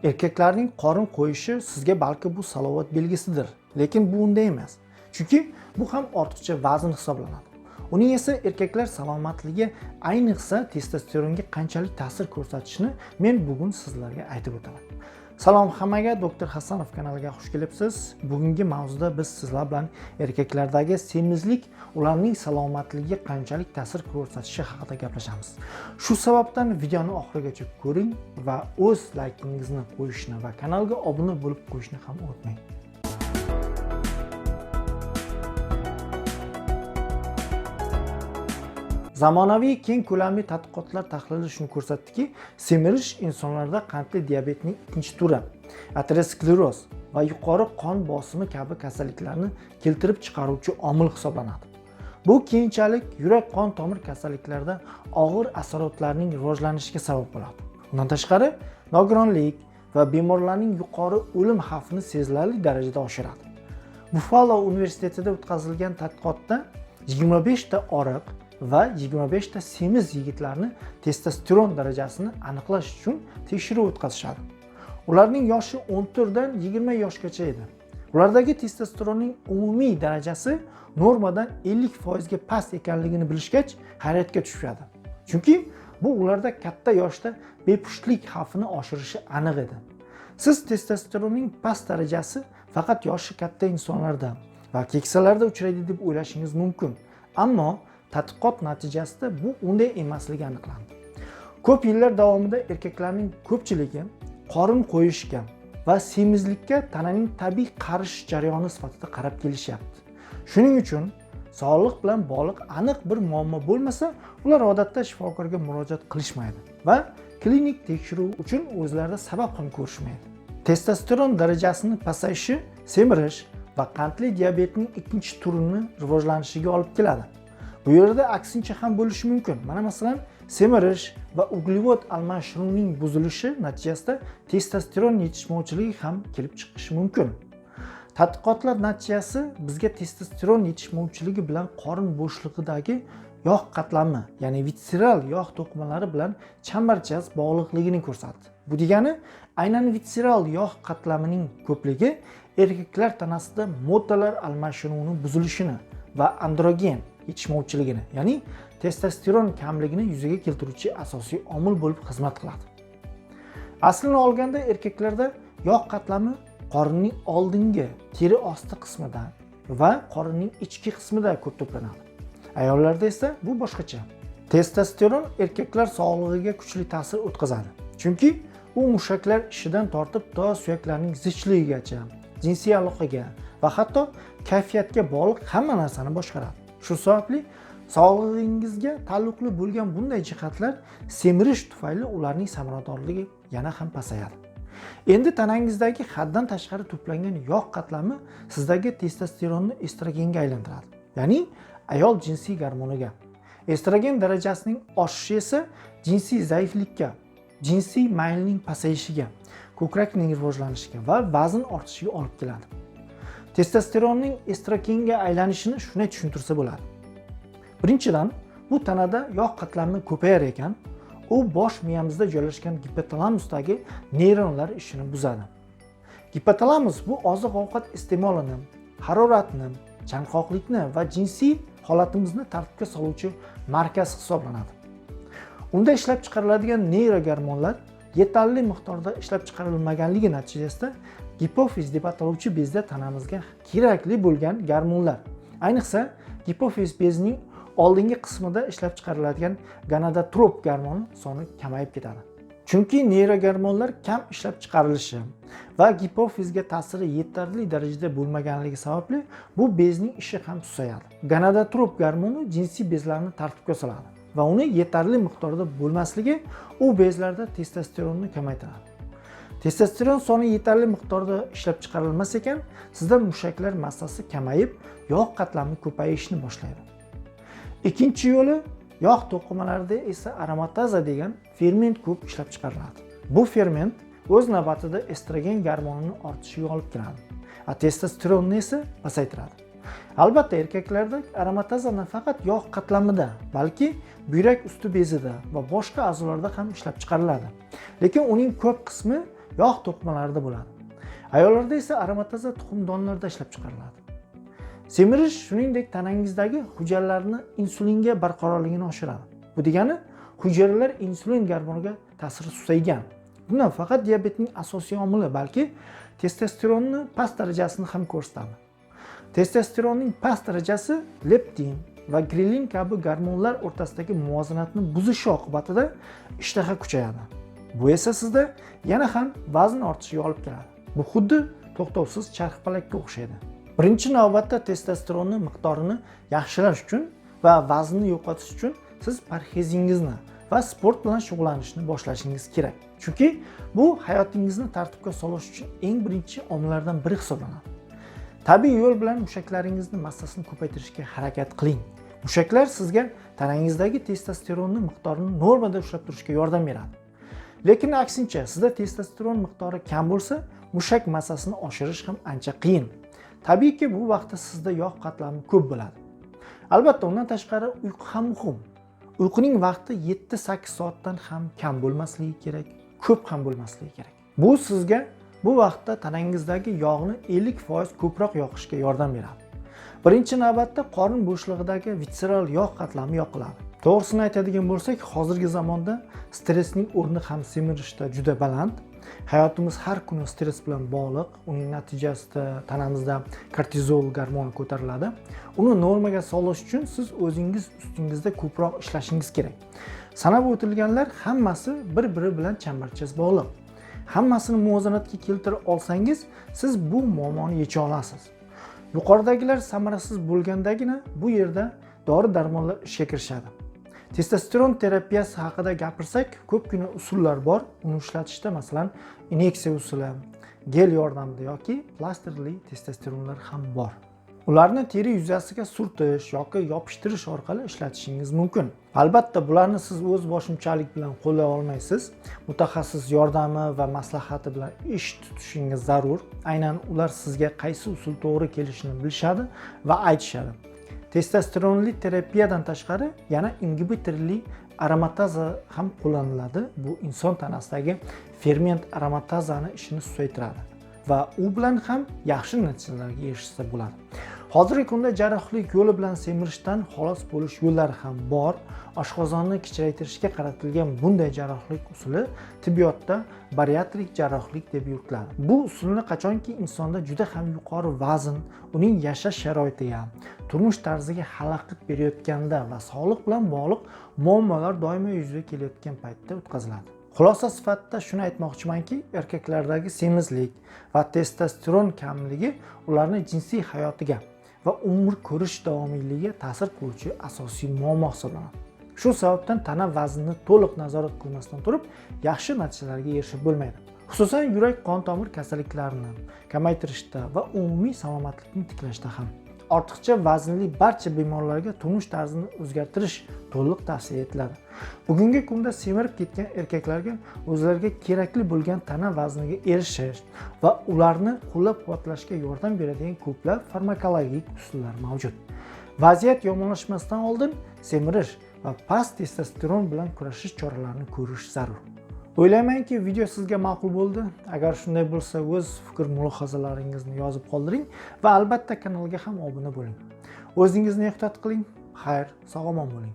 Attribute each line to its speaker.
Speaker 1: Erkaklarning qorin qo'yishi sizga balki bu salovat belgisidir, lekin bu unday emas. Chunki bu ham ortiqcha vazn hisoblanadi. Uning esa erkaklar salomatligiga, ayniqsa testosteronga qanchalik ta'sir ko'rsatishini men bugun sizlarga aytib o'taman. Salom hammaga, Dr. Hasanov kanaliga xush kelibsiz. Bugungi mavzuda biz sizlar bilan erkaklardagi semizlik ularning salomatligiga qanchalik ta'sir ko'rsatishi haqida gaplashamiz. Shu sababdan videoni oxirigacha ko'ring va o'z laykingizni qo'yishni va kanalga obuna bo'lib qo'yishni ham unutmang. Zamonaviy keng ko'lamli tadqiqotlar tahlili shuni ko'rsatdiki, semirish insonlarda qandli diabetning ikkinchi turi, ateroskleroz va yuqori qon bosimi kabi kasalliklarni keltirib chiqaruvchi omil hisoblanadi. Bu keyinchalik yurak-qon tomir kasalliklarida og'ir asoratlarning rivojlanishiga sabab bo'ladi. Bundan tashqari, nogironlik va bemorlarning yuqori o'lim xavfini sezilarli darajada oshiradi. Buffalo universitetida o'tkazilgan tadqiqotda 25 ta oriq va 25 ta semiz yigitlarni testosteron darajasini aniqlash uchun tekshiruv o'tkazishadi. Ularning yoshi 14 dan 20 yoshgacha edi. Ulardagi testosteronning umumiy darajasi normadan 50% ga past ekanligini bilishgach hayratga tushadi. Chunki bu ularda katta yoshda bepushtlik xavfini oshirishi aniq edi. Siz testosteronning past darajasi faqat yoshi katta insonlarda va keksalarda uchraydi deb o'ylashingiz mumkin. Ammo tadqiqot natijasida bu unday emasligi aniqlandi. Ko'p yillar davomida erkaklarning ko'pchiligi qorin qo'yishga va semizlikka tananing tabiiy qarish jarayoni sifatida qarab kelishyapti. Shuning uchun sog'liq bilan bog'liq aniq bir muammo bo'lmasa, ular odatda shifokorga murojaat qilishmaydi va klinik tekshiruv uchun o'zlarida sabab ham ko'rishmaydi. Testosteron darajasining pasayishi semirish va qandli diabetning ikkinchi turini rivojlanishiga olib keladi. Bu yerda aksincha ham bo'lishi mumkin. Mana masalan, semirish va uglevod almashinuvining buzilishi natijasida testosteron yetishmovchiligi ham kelib chiqishi mumkin. Tadqiqotlar natijasi bizga testosteron yetishmovchiligi bilan qorin bo'shlig'idagi yog' qatlami, ya'ni vitseral yog' to'qimalari bilan chambarchas bog'liqligini ko'rsatdi. Bu degani, aynan vitseral yog' qatlamining ko'pligi erkaklar tanasida moddalar almashinuvining buzilishini va androgen yetishmovchiligini, ya'ni testosteron kamligini yuzaga keltiruvchi asosiy omil bo'lib xizmat qiladi. Aslini olganda erkaklarda yog' qatlami qorinning oldingi teri osti qismida va qorinning ichki qismida ko'p to'planadi. Ayollarda esa bu boshqacha. Testosteron erkaklar sog'lig'iga kuchli ta'sir o'tkazadi. Chunki u mushaklar ishidan tortib to suyaklarning zichligigacha, jinsiy aloqaga va hatto kayfiyatga bog'liq hamma narsani boshqaradi. Shu sababli sog'lig'ingizga taalluqli bo'lgan bunday jihatlar semirish tufayli ularning samaradorligi yana ham pasayadi. Endi tanangizdagi haddan tashqari to'plangan yog' qatlami sizdagi testosteronni estrogenga aylantiradi. Ya'ni ayol jinsiy gormoniga. Estrogen darajasining oshishi esa jinsiy zaiflikka, jinsiy maylning pasayishiga, ko'krakning rivojlanishiga va vazn ortishiga olib keladi. Testosteronning estrogenga aylanishini shunday tushuntirsa bo'ladi. Birinchidan, bu tanada yog' qatlami ko'payar ekan, u bosh miyamizda joylashgan gipotalamusdagi neyronlar ishini buzadi. Gipotalamus bu oziq-ovqat iste'molini, haroratni, chanqoqlikni va jinsiy holatimizni tartibga soluvchi markaz hisoblanadi. Unda ishlab chiqariladigan neyrogormonlar yetarli miqdorda ishlab chiqarilmaganligi natijasida gipofiz deb ataluvchi bezda tanamizga kerakli bo'lgan gormonlar, ayniqsa gipofiz bezining oldingi qismida ishlab chiqariladigan gonadotrop gormoni soni kamayib ketadi. Chunki neyrogormonlar kam ishlab chiqarilishi va gipofizga ta'siri yetarli darajada bo'lmaganligi sababli bu bezning ishi ham susayadi. Gonadotrop gormoni jinsiy bezlarni tartibga soladi va uni yetarli miqdorda bo'lmasligi u bezlarda testosteronni kamaytiradi. Testosteron soni yetarli miqdorda ishlab chiqarilmas ekan, sizda mushaklar massasi kamayib, yog' qatlami ko'payishni boshlaydi. Ikkinchi yo'li, yog' to'qimalarida esa aromataza degan ferment ko'p ishlab chiqariladi. Bu ferment o'z navbatida estrogen gormonining ortishiga olib keladi, testosteronni esa pasaytiradi. Albatta, erkaklarda aromataza nafaqat yog' qatlamida, balki buyrak usti bezida va boshqa a'zolarda ham ishlab chiqariladi. Lekin uning ko'p qismi yog' to'qimalarida bo'ladi. Ayollarda esa aromataza tuxum donlarida ishlab chiqariladi. Semirish shuningdek tanangizdagi hujayralarni insulinga barqarorligini oshiradi. Bu degani hujayralar insulin gormoniga ta'siri susaygan. Bundan faqat diabetning asosiy omili, balki testosteronni past darajasini ham ko'rsatadi. Testosteronning past darajasi leptin va grelin kabi gormonlar o'rtasidagi muvozanatni buzishi oqibatida ishtaha kuchayadi. Bu esa sizda yana ham vazn ortishiga olib keladi. Bu xuddi to'xtovsiz charxpalakka o'xshaydi. Birinchi navbatda testosteronni miqdorini yaxshilash uchun va vaznni yo'qotish uchun siz parhezingizni va sport bilan shug'ullanishni boshlashingiz kerak. Chunki bu hayotingizni tartibga solish uchun eng birinchi omillardan biri hisoblanadi. Tabiiy yo'l bilan mushaklaringizni massasini ko'paytirishga harakat qiling. Mushaklar sizga tanangizdagi testosteronni miqdorini normada ushlab turishga yordam beradi. Lekin aksincha, sizda testosteron miqdori kam bo'lsa, mushak massasini oshirish ham ancha qiyin. Tabiiyki, bu vaqtda sizda yog' qatlami ko'p bo'ladi. Albatta, undan tashqari uyqu ham muhim. Uyquning vaqti 7-8 soatdan ham kam bo'lmasligi kerak, ko'p ham bo'lmasligi kerak. Bu sizga bu vaqtda tanangizdagi yog'ni 50% ko'proq yoqishga yordam beradi. Birinchi navbatda qorin bo'shlig'idagi visceral yog' qatlami yoqiladi. To'g'risini aytadigan bo'lsak, hozirgi zamonda stressning o'rni ham semirishda juda baland. Hayotimiz har kuni stress bilan bog'liq. Uning natijasida tanamizda kortizol gormoni ko'tariladi. Uni normaga solish uchun siz o'zingiz ustingizda ko'proq ishlashingiz kerak. Sanab o'tilganlar hammasi bir-biri bilan chambarchas bog'liq. Hammasini muvozanatga keltirib olsangiz, siz bu muammoni yecha olasiz. Yuqoridagilar samarasiz bo'lgandagina bu yerda dori-darmonlar ishga kirishadi. Testosteron terapiyasi haqida gapirsak, ko'pgina usullar bor. Uni ishlatishda masalan, inyeksiya usuli, gel yordamida yoki plasterli testosteronlar ham bor. Ularni teri yuzasiga surtish yoki yopishtirish orqali ishlatishingiz mumkin. Albatta, bularni siz o'z boshimchalik bilan qo'llay olmaysiz. Mutaxassis yordami va maslahati bilan ish tutishingiz zarur. Aynan ular sizga qaysi usul to'g'ri kelishini bilishadi va aytishadi. Testosteronli terapiyadan tashqari yana ingibitorli aromataza ham qo'llaniladi. Bu inson tanasidagi ferment aromatazani ishini susaytiradi va u bilan ham yaxshi natijalarga erishsa bo'ladi. Hozirgi kunda jarrohlik yo'li bilan semirishdan xalos bo'lish yo'llari ham bor. Oshqozonni kichraytirishga qaratilgan bunday jarrohlik usuli tibbiyotda bariatrik jarrohlik deb yuritiladi. Bu usulni qachonki insonda juda ham yuqori vazn, uning yashash sharoitiga, turmush tarziga xalaqit berayotganda va sog'liq bilan bog'liq muammolar doimo yuzaga kelayotgan paytda o'tkaziladi. Xulosa sifatida shuni aytmoqchimanki, erkaklardagi semizlik va testosteron kamligi ularning jinsiy hayotiga va umr ko'rish davomiyligiga ta'sir qiluvchi asosiy muammo hisoblanadi. Shu sababdan tana vaznini to'liq nazorat qilmasdan turib, yaxshi natijalarga erishib bo'lmaydi. Xususan, yurak-qon tomir kasalliklarini kamaytirishda va umumiy salomatlikni tiklashda ham. Ortiqcha vaznli barcha bemorlarga turmush tarzini o'zgartirish to'liq tavsiya etiladi. Bugungi kunda semirib ketgan erkaklarga o'zlariga kerakli bo'lgan tana vazniga erishish va ularni qo'llab-quvvatlashga yordam beradigan ko'plab farmakologik usullar mavjud. Vaziyat yomonlashmasdan oldin semirish va past testosteron bilan kurashish choralarini ko'rish zarur. O'ylaymanki, video sizga ma'qul bo'ldi. Agar shunday bo'lsa, o'z fikr-mulohazalaringizni yozib qoldiring va albatta kanalga ham obuna bo'ling. O'zingizni ehtiyot qiling. Xayr, sog' omon bo'ling.